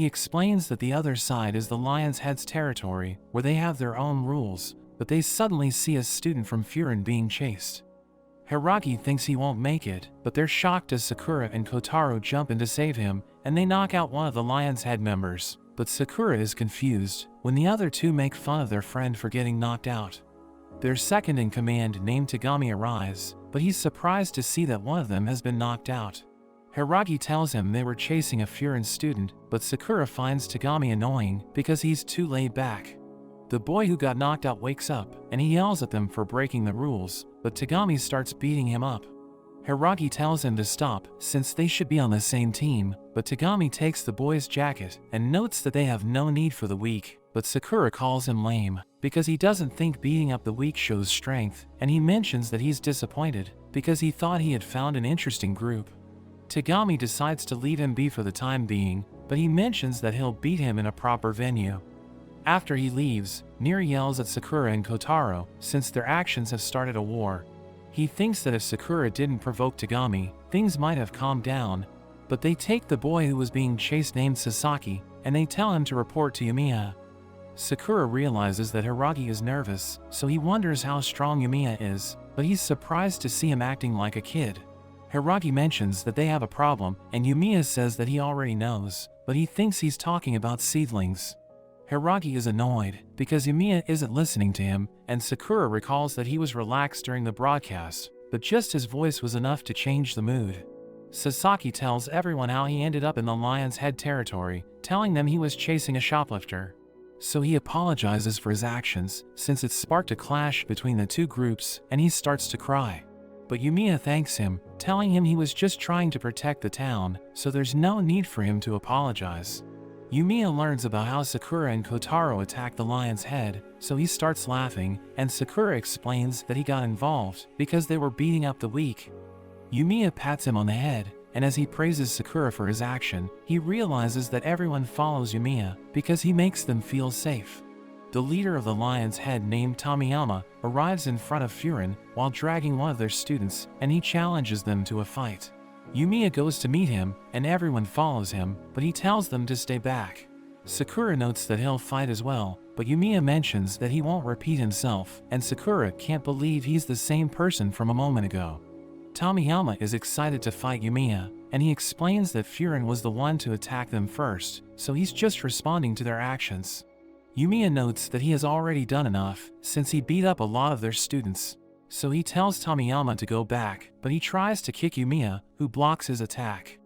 He explains that the other side is the Lion's Head's territory, where they have their own rules, but they suddenly see a student from Furin being chased. Hiragi thinks he won't make it, but they're shocked as Sakura and Kotaro jump in to save him, and they knock out one of the Lion's Head members. But Sakura is confused when the other two make fun of their friend for getting knocked out. Their second-in-command named Tagami arrives, but he's surprised to see that one of them has been knocked out. Hiragi tells him they were chasing a Furin student, but Sakura finds Tagami annoying because he's too laid back. The boy who got knocked out wakes up, and he yells at them for breaking the rules, but Tagami starts beating him up. Hiragi tells him to stop since they should be on the same team, but Tagami takes the boy's jacket and notes that they have no need for the weak, but Sakura calls him lame because he doesn't think beating up the weak shows strength, and he mentions that he's disappointed because he thought he had found an interesting group. Tagami decides to leave him be for the time being, but he mentions that he'll beat him in a proper venue. After he leaves, Nier yells at Sakura and Kotaro since their actions have started a war. He thinks that if Sakura didn't provoke Tagami, things might have calmed down, but they take the boy who was being chased named Sasaki, and they tell him to report to Yumiya. Sakura realizes that Hiragi is nervous, so he wonders how strong Yumiya is, but he's surprised to see him acting like a kid. Hiragi mentions that they have a problem, and Yumiya says that he already knows, but he thinks he's talking about seedlings. Hiragi is annoyed because Yumiya isn't listening to him, and Sakura recalls that he was relaxed during the broadcast, but just his voice was enough to change the mood. Sasaki tells everyone how he ended up in the Lion's Head territory, telling them he was chasing a shoplifter. So he apologizes for his actions, since it sparked a clash between the two groups, and he starts to cry. But Yumiya thanks him, telling him he was just trying to protect the town, so there's no need for him to apologize. Yumiya learns about how Sakura and Kotaro attacked the Lion's Head, so he starts laughing, and Sakura explains that he got involved because they were beating up the weak. Yumiya pats him on the head, and as he praises Sakura for his action, he realizes that everyone follows Yumiya because he makes them feel safe. The leader of the Lion's Head named Tomiyama arrives in front of Furin while dragging one of their students, and he challenges them to a fight. Yumiya goes to meet him, and everyone follows him, but he tells them to stay back. Sakura notes that he'll fight as well, but Yumiya mentions that he won't repeat himself, and Sakura can't believe he's the same person from a moment ago. Tomiyama is excited to fight Yumiya, and he explains that Furin was the one to attack them first, so he's just responding to their actions. Yumiya notes that he has already done enough, since he beat up a lot of their students. So he tells Tomiyama to go back, but he tries to kick Yumiya, who blocks his attack.